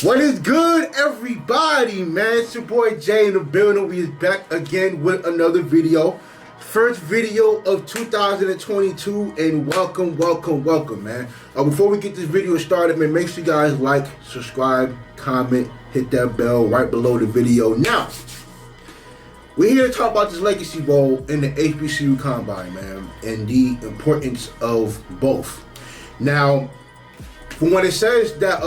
What is good, everybody, man? It's your boy Jay in the building. We is back again with another video. First video of 2022, and welcome, man. Before we get this video started, man, make sure you guys like, subscribe, comment, hit that bell right below the video. Now, we're here to talk about this Legacy Bowl and the HBCU Combine, man, and the importance of both. Now, from what it says that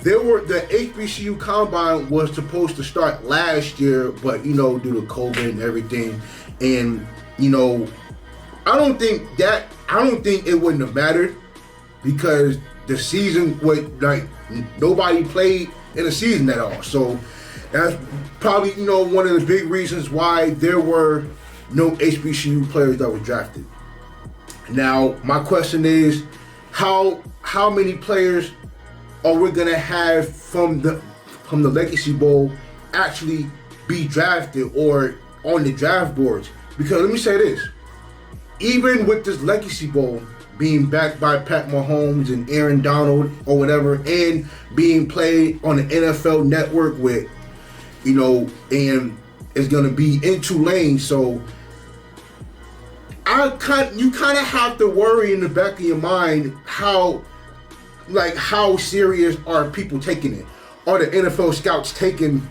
the HBCU Combine was supposed to start last year, but due to COVID and everything, and I don't think it wouldn't have mattered because the season nobody played in the season at all. So that's probably one of the big reasons why there were no HBCU players that were drafted. Now my question is, how many players are we gonna have from the Legacy Bowl actually be drafted or on the draft boards? Because let me say this, even with this Legacy Bowl being backed by Pat Mahomes and Aaron Donald or whatever, and being played on the NFL Network with, and it's gonna be in Tulane, so you kind of have to worry in the back of your mind how serious are people taking it? Are the NFL scouts taking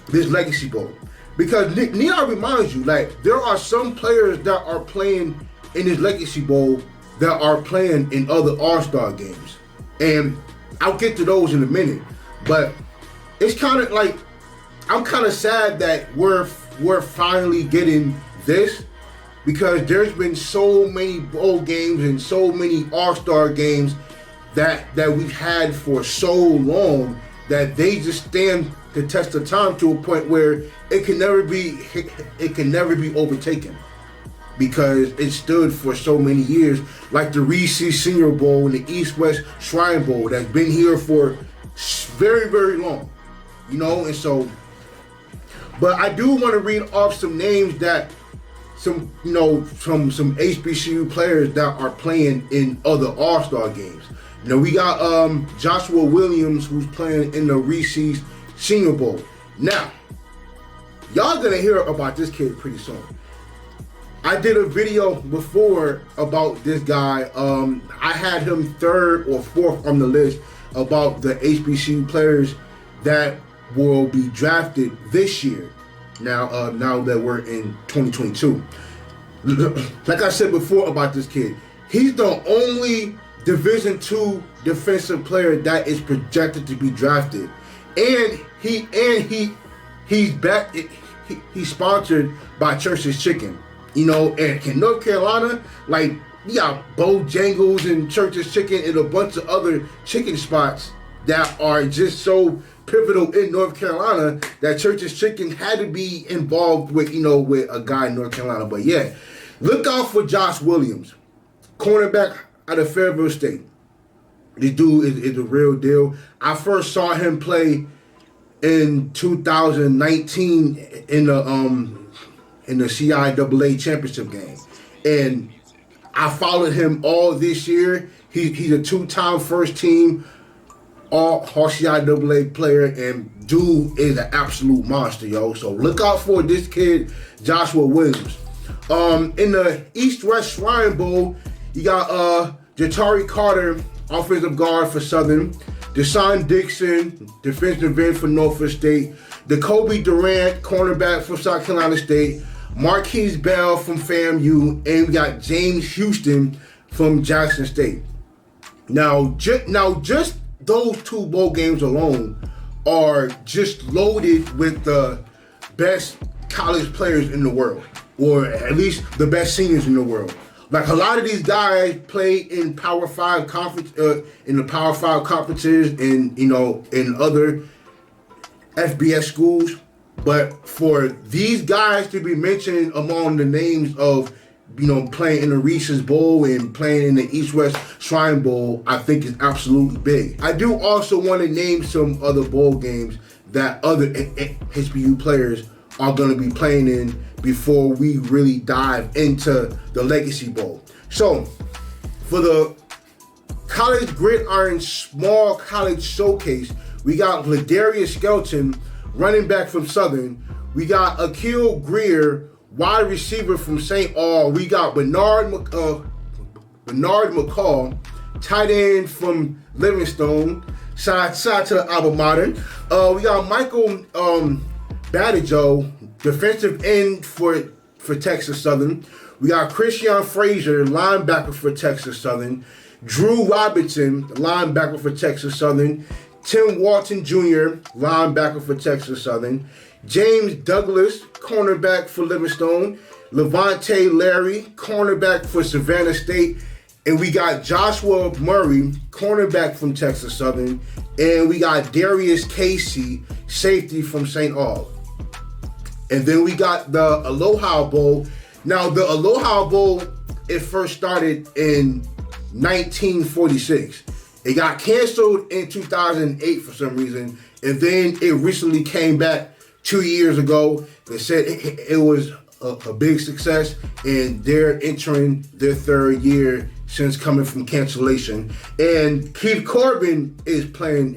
this Legacy Bowl? Because Neon reminds you, there are some players that are playing in this Legacy Bowl that are playing in other All-Star games. And I'll get to those in a minute. But it's kind of like, I'm kind of sad that we're finally getting this, because there's been so many bowl games and so many All-Star games that we've had for so long that they just stand the test of time to a point where it can never be overtaken, because it stood for so many years, like the Reese Senior Bowl and the East-West Shrine Bowl that's been here for very, very long, and so, but I do want to read off some names that some HBCU players that are playing in other All-Star games. We got Joshua Williams, who's playing in the Reese's Senior Bowl. Now, y'all gonna hear about this kid pretty soon. I did a video before about this guy. I had him third or fourth on the list about the HBCU players that will be drafted this year. Now that we're in 2022. Like I said before about this kid, he's the only Division II defensive player that is projected to be drafted, and he's back. He's sponsored by Church's Chicken, and in North Carolina, you got Bojangles and Church's Chicken and a bunch of other chicken spots that are just so pivotal in North Carolina that Church's Chicken had to be involved with, with a guy in North Carolina. But yeah, look out for Josh Williams, cornerback out of Fairfield State. This dude is a real deal. I first saw him play in 2019 in the CIAA championship game, and I followed him all this year. He's a two-time first team all CIAA player, and dude is an absolute monster, yo. So look out for this kid, Joshua Williams. In the East-West Shrine Bowl, you got Jatari Carter, offensive guard for Southern, Deshaun Dixon, defensive end for Norfolk State, Jacoby Durant, cornerback for South Carolina State, Marquise Bell from FAMU, and we got James Houston from Jackson State. Now just those two bowl games alone are just loaded with the best college players in the world, or at least the best seniors in the world. A lot of these guys play in Power 5 conference, in the Power 5 conferences, and in other FBS schools. But for these guys to be mentioned among the names of, playing in the Reese's Bowl and playing in the East-West Shrine Bowl, I think is absolutely big. I do also want to name some other bowl games that other HBCU players are going to be playing in before we really dive into the Legacy Bowl. So, for the College Gridiron Small College Showcase, We got Ladarius Skelton, running back from Southern. We got Akil Greer, wide receiver from St. Aug. We got Bernard McCall, tight end from Livingstone. Shout to the alma mater. We got Michael Badijo, defensive end for Texas Southern. We got Christian Frazier, linebacker for Texas Southern. Drew Robinson, linebacker for Texas Southern. Tim Walton Jr., linebacker for Texas Southern. James Douglas, cornerback for Livingstone. Levante Larry, cornerback for Savannah State. And we got Joshua Murray, cornerback from Texas Southern. And we got Darius Casey, safety from St. Aug. And then we got the Aloha Bowl. Now, the Aloha Bowl, it first started in 1946. It got canceled in 2008 for some reason. And then it recently came back 2 years ago. They said it was a big success, and they're entering their third year since coming from cancellation. And Keith Corbin is playing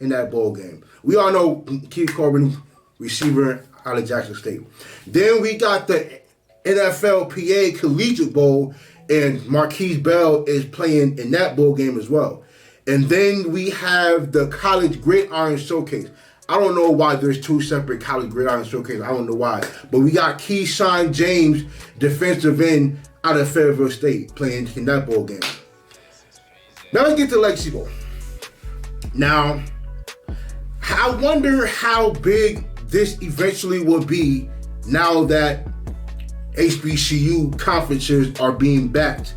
in that bowl game. We all know Keith Corbin, receiver out of Jackson State. Then we got the NFLPA Collegiate Bowl, and Marquise Bell is playing in that bowl game as well. And then we have the College Gridiron Showcase. I don't know why there's two separate College Gridiron Showcases. I don't know why. But we got Keyshawn James, defensive end out of Fayetteville State, playing in that bowl game. Now let's get to Legacy Bowl. Now, I wonder how big this eventually will be now that HBCU conferences are being backed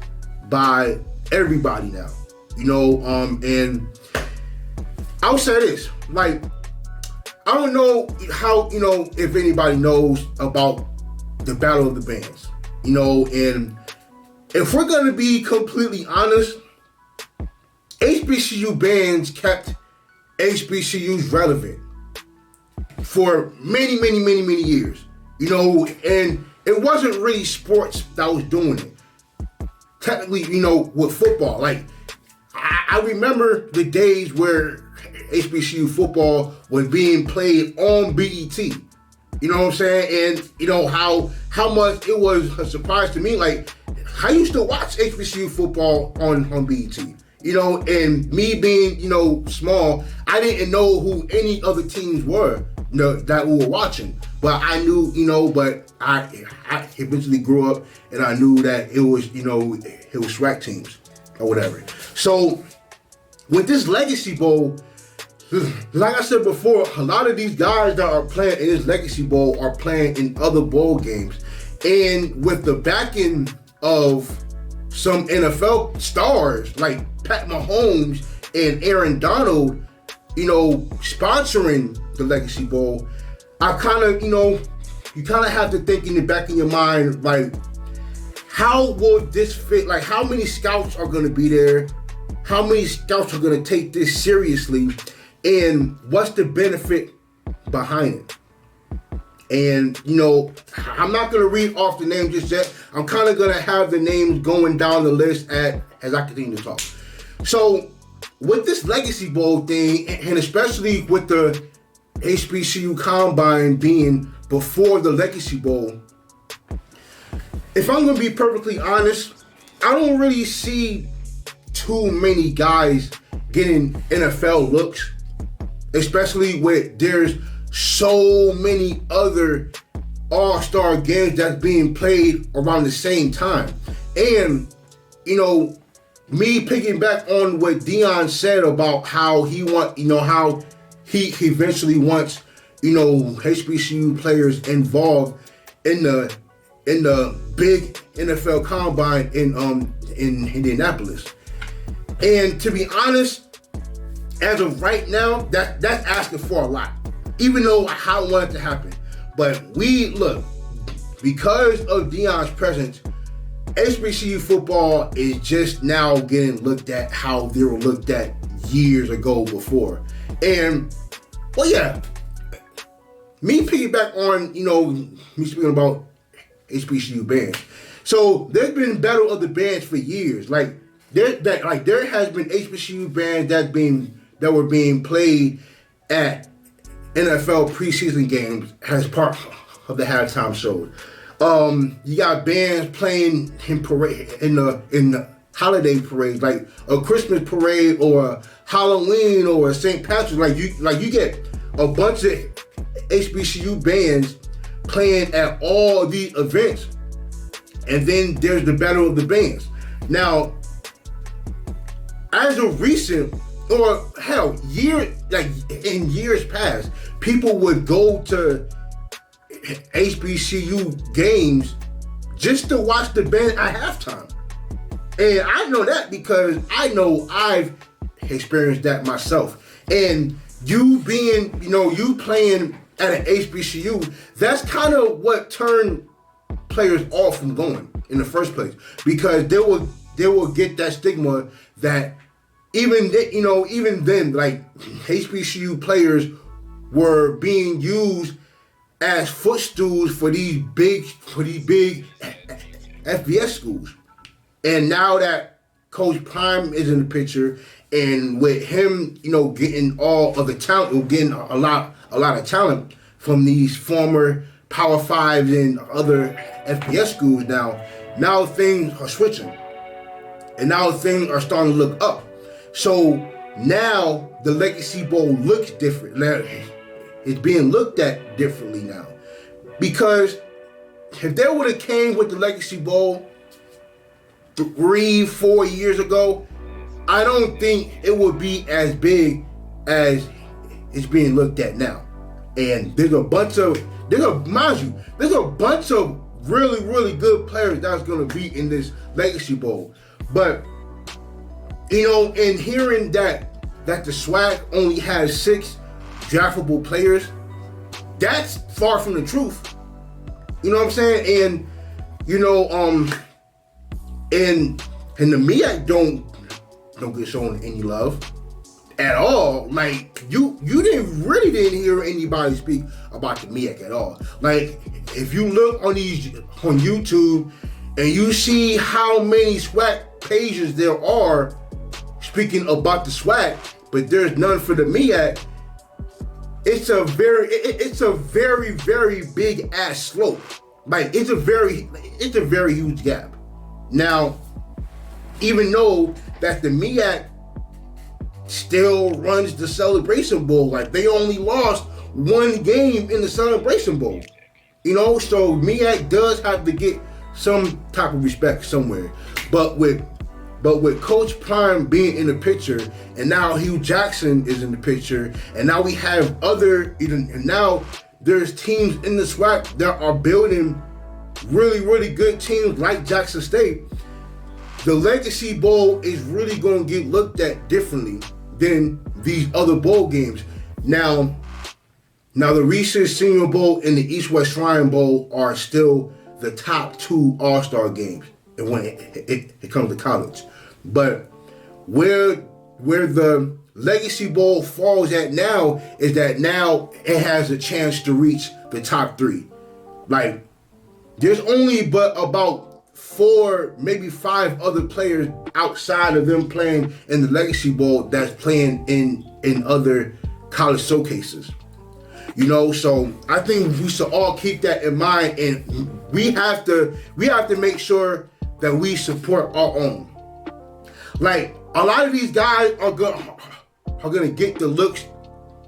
by everybody now. And I'll say this, like, I don't know how, if anybody knows about the Battle of the Bands, and if we're going to be completely honest, HBCU bands kept HBCUs relevant for many, many, many, many years, and it wasn't really sports that was doing it. Technically, with football, like, I remember the days where HBCU football was being played on BET. You know what I'm saying? And how much it was a surprise to me. Like, I used to watch HBCU football on BET. And me being, small, I didn't know who any other teams were, that we were watching. But I knew, but I eventually grew up and I knew that it was, it was SWAC teams or whatever. So with this Legacy Bowl, like I said before, a lot of these guys that are playing in this Legacy Bowl are playing in other bowl games. And with the backing of some NFL stars like Pat Mahomes and Aaron Donald, sponsoring the Legacy Bowl, I kind of, you kind of have to think in the back of your mind, like, how will this fit? Like, how many scouts are going to be there? How many scouts are going to take this seriously? And what's the benefit behind it? And, I'm not going to read off the names just yet. I'm kind of going to have the names going down the list as I continue to talk. So, with this Legacy Bowl thing, and especially with the HBCU Combine being before the Legacy Bowl, if I'm going to be perfectly honest, I don't really see too many guys getting NFL looks, especially with there's so many other all-star games that's being played around the same time. And, me picking back on what Dion said about how he how he eventually wants, HBCU players involved in the big NFL Combine in Indianapolis. And to be honest, as of right now, that's asking for a lot, even though I want it to happen. But because of Dion's presence, HBCU football is just now getting looked at how they were looked at years ago before. And, me piggyback on, me speaking about HBCU bands. So there's been Battle of the Bands for years. Like, there has been HBCU bands that's been that were being played at NFL preseason games as part of the halftime shows. You got bands playing in the holiday parades, like a Christmas parade or a Halloween or a St. Patrick's. Like you get a bunch of HBCU bands playing at all these events, and then there's the Battle of the Bands. Now, as of recent, or hell, in years past, people would go to HBCU games just to watch the band at halftime. And I know that because I know I've experienced that myself. And you playing at an HBCU, that's kind of what turned players off from going in the first place, because they will get that stigma that even then, like, HBCU players were being used as footstools for these big FBS schools. And now that Coach Prime is in the picture, and with him, getting all of the talent, getting a lot of talent from these former Power Fives and other FBS schools, now things are switching, and now things are starting to look up. So now the Legacy Bowl looks different. Now, it's being looked at differently now, because if they would have came with the Legacy Bowl 3-4 years ago, I don't think it would be as big as it's being looked at now. And there's a bunch of really, really good players that's going to be in this Legacy Bowl. But, and hearing that the SWAC only has 6 draftable players, that's far from the truth. You know what I'm saying? And, and the MEAC don't get shown any love at all. Like, you didn't hear anybody speak about the MEAC at all. Like, if you look on YouTube and you see how many SWAC pages there are speaking about the SWAC, but there's none for the MEAC, it's a very, very big ass slope. Like, it's a very huge gap. Now, even though that the MEAC still runs the Celebration Bowl, like, they only lost 1 game in the Celebration Bowl. So MEAC does have to get some type of respect somewhere. But with Coach Prime being in the picture, and now Hugh Jackson is in the picture, and now we have and now there's teams in the SWAC that are building really, really good teams like Jackson State. The Legacy Bowl is really going to get looked at differently than these other bowl games. Now the Reese Senior Bowl and the East-West Shrine Bowl are still the top 2 All-Star games when it comes to college. But where the Legacy Bowl falls at now is that now it has a chance to reach the top 3. Like, there's only but about 4, maybe 5 other players outside of them playing in the Legacy Bowl that's playing in other college showcases. So I think we should all keep that in mind, and we have to make sure that we support our own. Like, a lot of these guys are gonna get the looks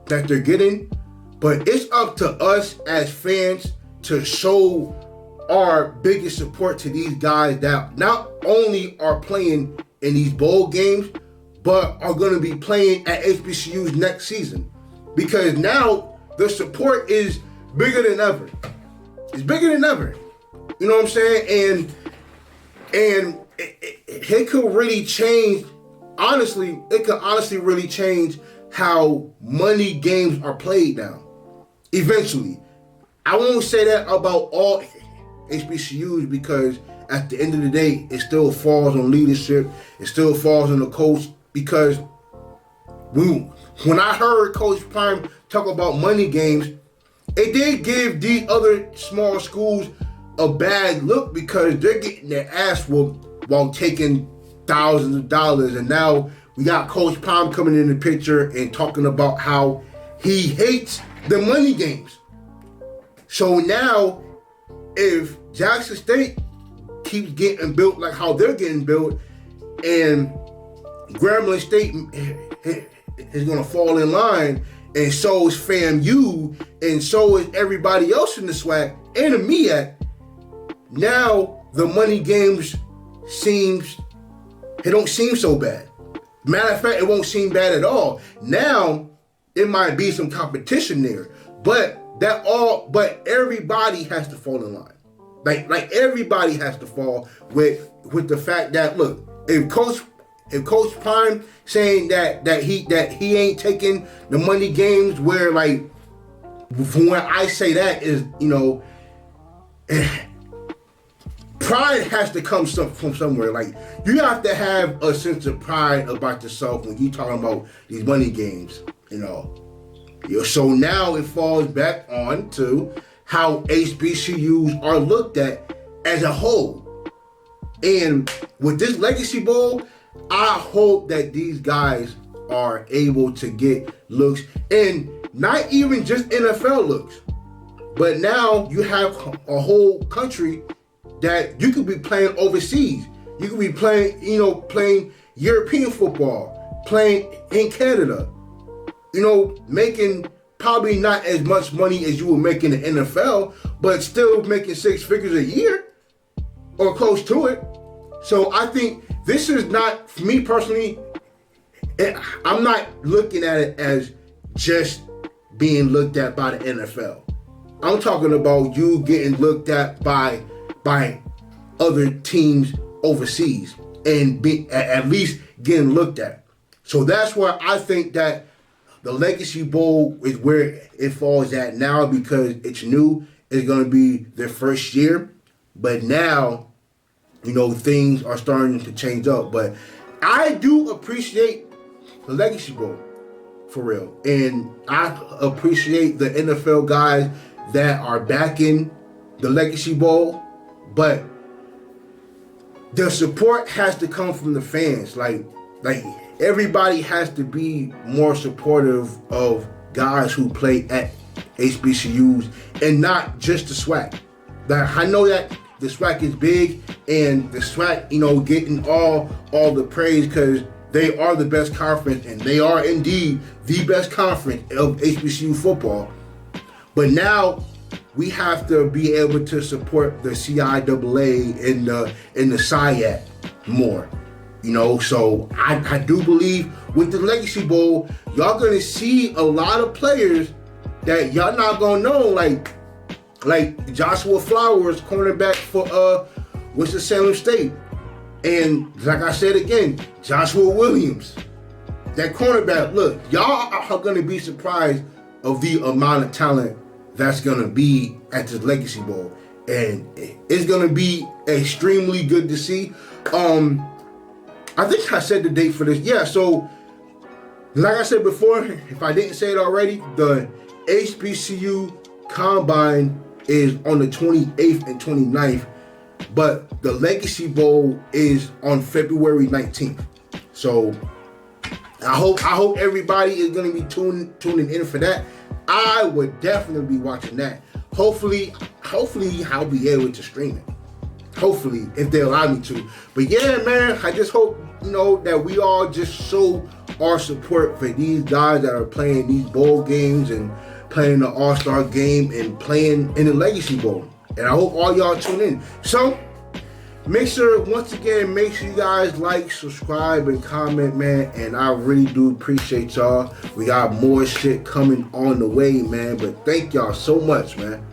that they're getting, but it's up to us as fans to show our biggest support to these guys that not only are playing in these bowl games, but are going to be playing at HBCUs next season. Because now the support is bigger than ever. It's bigger than ever. You know what I'm saying? And it could really change, honestly, really change how money games are played now. Eventually. I won't say that about all HBCUs, because at the end of the day, it still falls on leadership. It still falls on the coach, because when I heard Coach Prime talk about money games, it did give these other small schools a bad look, because they're getting their ass whooped while taking thousands of dollars. And now we got Coach Prime coming in the picture and talking about how he hates the money games. So now, if Jackson State keeps getting built like how they're getting built, and Grambling State is going to fall in line, and so is FAMU, and so is everybody else in the SWAC and the MEAC, now the money games don't seem so bad. Matter of fact, it won't seem bad at all. Now, it might be some competition there, but everybody has to fall in line. Like everybody has to fall with the fact that, look, if Coach Prime saying that he ain't taking the money games, where, like, when I say that is, pride has to come from somewhere. Like, you have to have a sense of pride about yourself when you talking about these money games, So now it falls back on to how HBCUs are looked at as a whole. And with this Legacy Bowl, I hope that these guys are able to get looks, and not even just NFL looks, but now you have a whole country that you could be playing overseas. You could be playing, playing European football, playing in Canada, making probably not as much money as you would make in the NFL, but still making 6 figures a year or close to it. So I think this is not, for me personally, I'm not looking at it as just being looked at by the NFL. I'm talking about you getting looked at by other teams overseas and be at least getting looked at. So that's where I think that the Legacy Bowl is where it falls at now, because it's new. It's going to be their first year. But now, things are starting to change up. But I do appreciate the Legacy Bowl, for real. And I appreciate the NFL guys that are backing the Legacy Bowl. But the support has to come from the fans. Like everybody has to be more supportive of guys who play at HBCUs and not just the SWAC. I know that the SWAC is big, and the SWAC, getting all the praise because they are the best conference, and they are indeed the best conference of HBCU football. But now we have to be able to support the CIAA and the SIAC more. So I do believe with the Legacy Bowl, y'all gonna see a lot of players that y'all not gonna know, like Joshua Flowers, cornerback for Winston-Salem State. And like I said again, Joshua Williams, that cornerback. Look, y'all are gonna be surprised of the amount of talent that's gonna be at this Legacy Bowl. And it's gonna be extremely good to see. I think I said the date for this. Yeah, so like I said before, if I didn't say it already, the HBCU Combine is on the 28th and 29th, but the Legacy Bowl is on February 19th. So I hope everybody is going to be tuning in for that. I would definitely be watching that. Hopefully I'll be able to stream it. Hopefully, if they allow me to. But yeah, man, I just hope, that we all just show our support for these guys that are playing these bowl games and playing the All-Star game and playing in the Legacy Bowl. And I hope all y'all tune in. So, make sure you guys like, subscribe, and comment, man. And I really do appreciate y'all. We got more shit coming on the way, man. But thank y'all so much, man.